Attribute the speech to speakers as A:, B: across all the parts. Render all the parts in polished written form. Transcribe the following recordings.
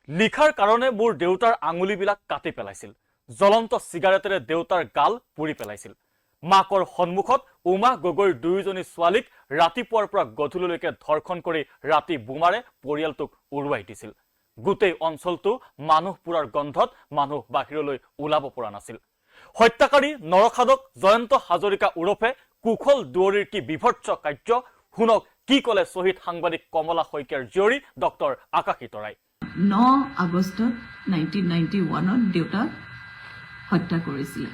A: লিখাৰ কাৰণে মোৰ দেউতাৰ আঙুলিবিলাক কাটি পেলাইছিল। জ্বলন্ত চিগাৰেটেৰে দেউতাৰ গাল পুৰি পেলাইছিল। মাকৰ সন্মুখত উমা গগৈৰ দুয়োজনী ছোৱালীক ৰাতিপুৱাৰ পৰা গধূলিলৈকে ধৰ্ষণ কৰি ৰাতি বোমাৰে পৰিয়ালটোক উৰুৱাই দিছিল। গোটেই অঞ্চলটো মানুহ পুৰাৰ গন্ধত মানুহ বাহিৰলৈ ওলাব পৰা নাছিল। হত্যাকাৰী নৰখাদক জয়ন্ত হাজৰিকা ওৰফে কুশল দুৱৰীৰ কি বিভৎস কাৰ্য শুনক কি ক'লে শ্বহীদ সাংবাদিক কমলা শইকীয়াৰ জীয়ৰী ডক্টৰ আকাশী তৰাই।
B: 9 আগষ্টত 1991ত দেউতাক হত্যা কৰিছিলে।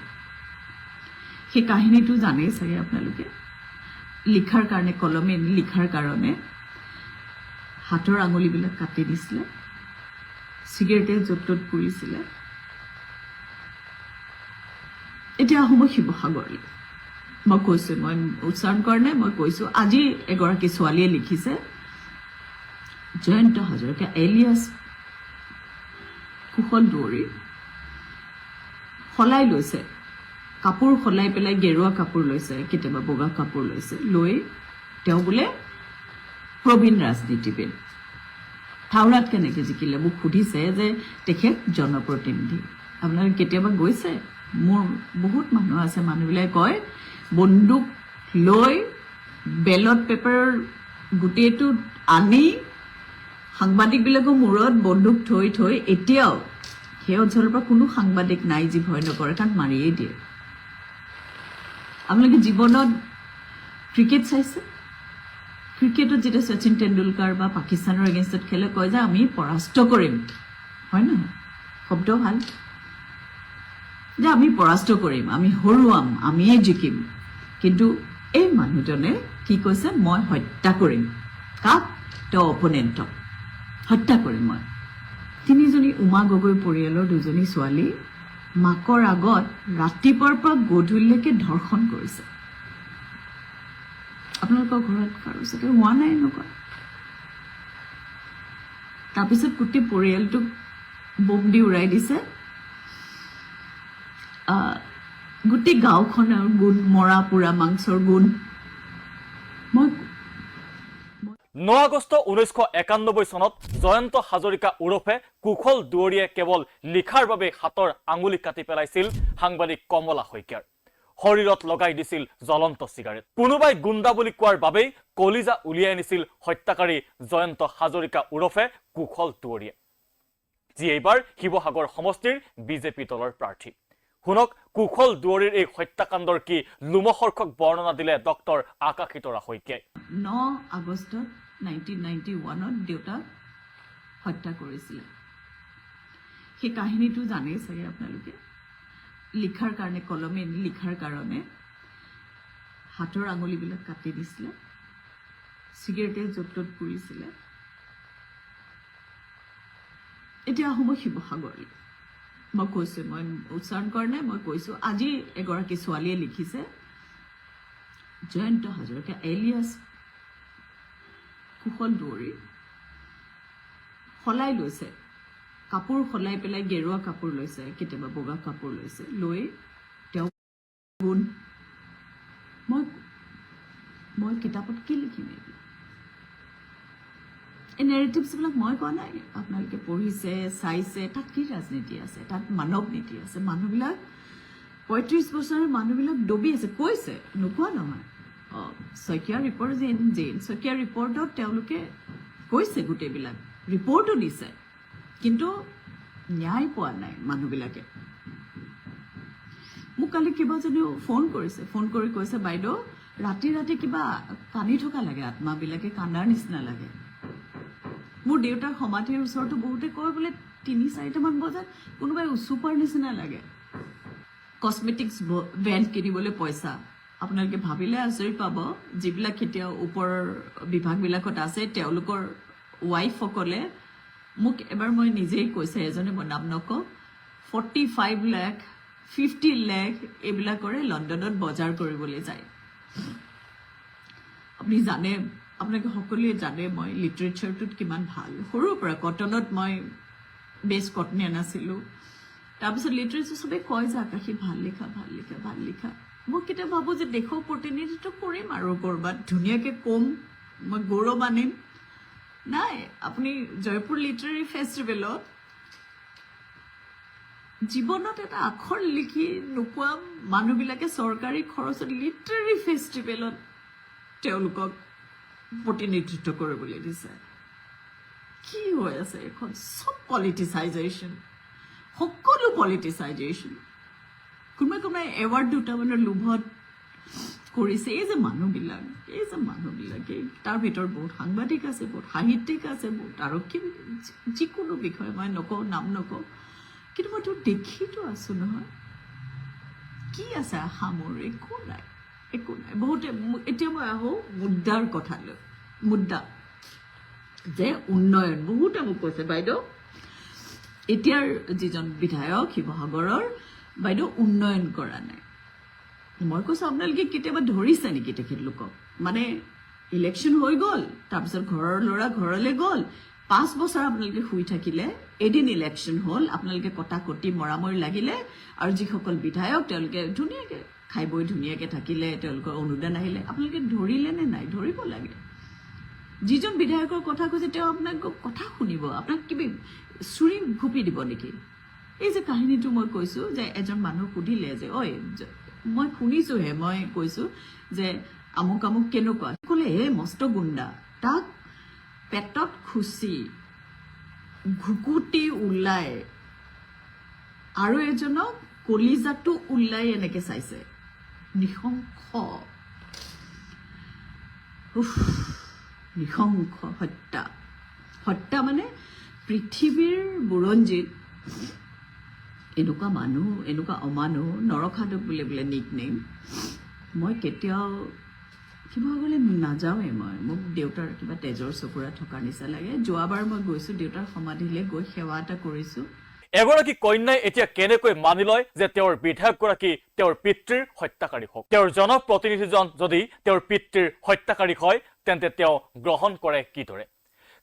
B: সেই কাহিনীটো জানেই চাগে আপোনালোকে। লিখাৰ কাৰণে কলমে লিখাৰ কাৰণে হাতৰ আঙুলিবিলাক কাটি দিছিলে, চিগাৰেটে য'ত ত'ত পুৰিছিলে। এতিয়া আহোঁ মই শিৱসাগৰলৈ। মই কৈছোঁ, মই উচ্চাৰণ কৰা নাই, মই কৈছোঁ আজি এগৰাকী ছোৱালীয়ে লিখিছে জয়ন্ত হাজৰিকা এলিয়াছ কুশল দুৱৰী সলাই লৈছে, কাপোৰ সলাই পেলাই গেৰুৱা কাপোৰ লৈছে, কেতিয়াবা বগা কাপোৰ লৈছে, লৈ তেওঁ বোলে প্ৰবীণ ৰাজনীতিবিদ। থাউৰাত কেনেকৈ জিকিলে মোক সুধিছে যে তেখেত জনপ্ৰতিনিধি। আপোনালোকে কেতিয়াবা গৈছে? মোৰ বহুত মানুহ আছে, মানুহবিলাকে কয় বন্দুক লৈ বেলট পেপাৰ গোটেইটো আনি সাংবাদিকবিলাকৰ মূৰত বন্দুক থৈ থৈ এতিয়াও সেই অঞ্চলৰ পৰা কোনো সাংবাদিক নাই যি ভয় নকৰে, কাৰণ মাৰিয়েই দিয়ে। আপোনালোকে জীৱনত ক্ৰিকেট চাইছে? ক্ৰিকেটত যেতিয়া শচীন তেণ্ডুলকাৰ বা পাকিস্তানৰ এগেইনষ্টত খেলে কয় যে আমি পৰাস্ত কৰিম, হয় নহয়? শব্দ ভাল যে আমি পৰাস্ত কৰিম, আমি হৰুৱাম, আমিয়ে জিকিম। কিন্তু এই মানুহজনে কি কৈছে? মই হত্যা কৰিম। কাক? তেওঁ অপনেণ্টক হত্যা কৰিম মই। তিনিজনী উমা গগৈ পৰিয়ালৰ দুজনী ছোৱালী মাকৰ আগত ৰাতিপুৱাৰ পৰা গধূলিলৈকে ধৰ্ষণ কৰিছে। আপোনালোকৰ ঘৰত কাৰো চাগে হোৱা নাই এনেকুৱা? তাৰপিছত গোটেই পৰিয়ালটোক বোম দি উৰাই দিছে। গোটেই গাঁওখনৰ গোন্ধ, মৰা পোৰা মাংসৰ গোন্ধ।
A: 9 আগষ্ট 1991 চনত জয়ন্ত হাজৰিকা ওৰফে কুশল দুৱৰীয়ে কেৱল লিখাৰ বাবে হাতৰ আঙুলি কাটি পেলাইছিল সাংবাদিক কমলা শইকীয়াৰ। শৰীৰত লগাই দিছিল জ্বলন্ত চিগাৰেট। কোনোবাই গুণ্ডা বুলি কোৱাৰ বাবেই কলিজা উলিয়াই নিছিল হত্যাকাৰী জয়ন্ত হাজৰিকা ওৰফে কুশল দুৱৰীয়ে, যি এইবাৰ শিৱসাগৰ সমষ্টিৰ বিজেপি দলৰ প্ৰাৰ্থী। শুনক কুশল দুৱৰীৰ এই হত্যাকাণ্ডৰ কি লোমহৰ্ষক বৰ্ণনা দিলে ডক্টৰ আকাশী তৰা শইকীয়াই।
B: 9 আগষ্টত 1991ত দেউতাক হত্যা কৰিছিলে। সেই কাহিনীটো জানেই চাগে আপোনালোকে। লিখাৰ কাৰণে কলমে লিখাৰ কাৰণে হাতৰ আঙুলিবিলাক কাটি দিছিলে, চিগাৰেটে য'ত ত'ত পুৰিছিলে। এতিয়া আহোঁ মই শিৱসাগৰলৈ। মই কৈছোঁ, মই উচ্চাৰণ কৰা নাই, মই কৈছোঁ আজি এগৰাকী ছোৱালীয়ে লিখিছে জয়ন্ত হাজৰিকা এলিয়াছ কুশল দুৱৰী সলাই লৈছে, কাপোৰ সলাই পেলাই গেৰুৱা কাপোৰ লৈছে, কেতিয়াবা বগা কাপোৰ লৈছে, লৈ তেওঁ মই কিতাপত কি লিখিম? এই নেৰেটিভছবিলাক মই কোৱা নাই, আপোনালোকে পঢ়িছে, চাইছে। তাত কি ৰাজনীতি আছে? তাত মানৱ নীতি আছে। মানুহবিলাক 35 বছৰৰ মানুহবিলাক ডবি আছে, কৈছে, নোকোৱা নহয়। শইকীয়া ৰিপৰ্ট শইকীয়া ৰিপৰ্টত তেওঁলোকে কৈছে, গোটেইবিলাক ৰিপৰ্টো দিছে, কিন্তু ন্যায় পোৱা নাই মানুহবিলাকে। মোক কালি কেইবাজনীও ফোন কৰিছে, ফোন কৰি কৈছে বাইদেউ ৰাতি ৰাতি কিবা কান্দি থকা লাগে, আত্মাবিলাকে কান্দাৰ নিচিনা লাগে। মোৰ দেউতাৰ সমাধিৰ ওচৰতো বহুতে কয় বোলে 3-4টামান বজাত কোনোবাই উচুপাৰ নিচিনা লাগে। কছমেটিক্স ব্ৰেণ্ড কিনিবলৈ পইচা। আপোনালোকে ভাবিলে আচৰিত পাব, যিবিলাক এতিয়া ওপৰৰ বিভাগবিলাকত আছে তেওঁলোকৰ ৱাইফসকলে মোক এবাৰ মই নিজেই কৈছে, এজনে মই নাম নকওঁ, 45 লাখ 50 লাখ এইবিলাকৰে লণ্ডনত বজাৰ কৰিবলৈ যায়। আপুনি জানে, আপোনালোকে সকলোৱে জানে মই লিটাৰেচাৰটোত কিমান ভাল। সৰুৰ পৰা কটনত মই বেষ্ট কটনিয়ান আছিলোঁ। তাৰপিছত লিটাৰেচাৰ চবেই কয় যে আকাশী ভাল লিখা, ভাল লিখা, ভাল লিখা। মই কেতিয়াবা ভাবোঁ যে দেশৰ প্ৰতিনিধিত্ব কৰিম আৰু ক'ৰবাত ধুনীয়াকৈ ক'ম, মই গৌৰৱ আনিম। নাই, আপুনি জয়পুৰ লিটাৰেৰী ফেষ্টিভেলত জীৱনত এটা আখৰ লিখি নোপোৱা মানুহবিলাকে চৰকাৰী খৰচত লিটাৰেৰী ফেষ্টিভেলত তেওঁলোকক প্ৰতিনিধিত্ব কৰিবলৈ দিছে কি হৈ আছে এখন চব পলিটিচাইজেশ্যন সকলো পলিটিচাইজেশ্যন কোনোবাই এৱাৰ্ড দুটামানৰ লোভত কৰিছে এই যে মানুহবিলাকে তাৰ ভিতৰত বহুত সাংবাদিক আছে বহুত সাহিত্যিক আছে বহুত আৰক্ষী যিকোনো বিষয়ে মই নকওঁ নাম নকওঁ কিন্তু মইতো দেখিতো আছো নহয় কি আছে আশা মোৰ একো নাই বহুতে এতিয়া মই আহোঁ মুদ্দাৰ কথালৈ মুদ্দা যে উন্নয়ন বহুতে মোক কৈছে বাইদেউ এতিয়াৰ যিজন বিধায়ক শিৱসাগৰৰ বাইদেউ উন্নয়ন কৰা নাই মই কৈছোঁ আপোনালোকে কেতিয়াবা ধৰিছে নেকি তেখেতলোকক মানে ইলেকশ্যন হৈ গ'ল তাৰপিছত ঘৰৰ ল'ৰা ঘৰলৈ গ'ল 5 বছৰ আপোনালোকে শুই থাকিলে এদিন ইলেকশ্যন হ'ল আপোনালোকে কটাকটি মৰামৰি লাগিলে আৰু যিসকল বিধায়ক তেওঁলোকে ধুনীয়াকৈ খাই বৈ ধুনীয়াকৈ থাকিলে তেওঁলোকৰ অনুদান আহিলে আপোনালোকে ধৰিলে নে নাই ধৰিব লাগে যিজন বিধায়কৰ কথা কৈছে তেওঁ আপোনাক কথা শুনিব আপোনাক কিবা চুৰি ঘুপি দিব নেকি এই যে কাহিনীটো মই কৈছোঁ যে এজন মানুহ সুধিলে যে ঐ মই শুনিছোঁহে মই কৈছোঁ যে আমুক আমুক কেনেকুৱা ক'লে হে মস্ত গুণ্ডা তাক পেটত খুচি ঘুকুটি ওলাই আৰু এজনক কলিজাটো ওলাই এনেকৈ চাইছে নৃশংস নৃশংস হত্যা মানে পৃথিৱীৰ বুৰঞ্জীত এনেকুৱা মানুহ এনেকুৱা অমানুহ নৰখাদক বোলে নিক নেম মই কেতিয়াও শিৱসাগৰলৈ নাযাওঁৱে মই মোক দেউতাৰ কিবা তেজৰ চকুৰা থকাৰ নিচিনা লাগে যোৱাবাৰ মই গৈছোঁ দেউতাৰ সমাধিলৈ গৈ সেৱা এটা কৰিছোঁ
A: এগৰাকী কন্যাই এতিয়া কেনেকৈ মানি লয় যে তেওঁৰ বিধায়কগৰাকী তেওঁৰ পিতৃৰ হত্যাকাৰী হওক তেওঁৰ জনপ্ৰতিনিধিজন যদি তেওঁৰ পিতৃৰ হত্যাকাৰী হয় তেন্তে তেওঁ গ্ৰহণ কৰে কিদৰে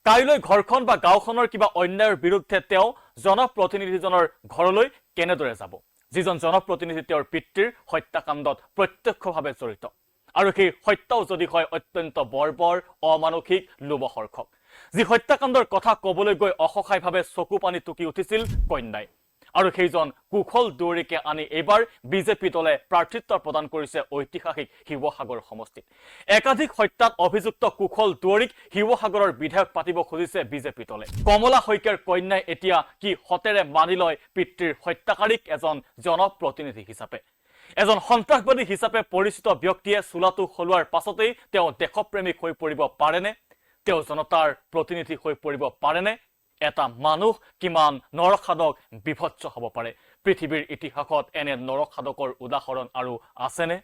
A: কাইলৈ ঘৰখন বা গাঁওখনৰ কিবা অন্যায়ৰ বিৰুদ্ধে তেওঁ জনপ্ৰতিনিধিজনৰ ঘৰলৈ কেনেদৰে যাব যিজন জনপ্ৰতিনিধি তেওঁৰ পিতৃৰ হত্যাকাণ্ডত প্ৰত্যক্ষভাৱে জড়িত আৰু সেই হত্যাও যদি হয় অত্যন্ত বৰ্বৰ অমানসিক লোমহৰ্ষক যি হত্যাকাণ্ডৰ কথা ক'বলৈ গৈ অসহায়ভাৱে চকু পানী টুকি উঠিছিল কন্যাই আৰু সেইজন কুশল দুৱৰীকে আনি এইবাৰ বিজেপি দলে প্ৰাৰ্থিত্ব প্ৰদান কৰিছে ঐতিহাসিক শিৱসাগৰ সমষ্টিত একাধিক হত্যাত অভিযুক্ত কুশল দুৱৰীক শিৱসাগৰৰ বিধায়ক পাতিব খুজিছে বিজেপি দলে কমলা শইকীয়াৰ কন্যাই এতিয়া কি হতেৰে মানি লয় পিতৃৰ হত্যাকাৰীক এজন জনপ্ৰতিনিধি হিচাপে এজন সন্ত্ৰাসবাদী হিচাপে পৰিচিত ব্যক্তিয়ে চোলাটো সলোৱাৰ পাছতেই তেওঁ দেশপ্ৰেমিক হৈ পৰিব পাৰেনে তেওঁ জনতাৰ প্ৰতিনিধি হৈ পৰিব পাৰেনে এটা মানুহ কিমান নৰখাদক বিভৎস হ'ব পাৰে পৃথিৱীৰ ইতিহাসত এনে নৰখাদকৰ উদাহৰণ আৰু আছেনে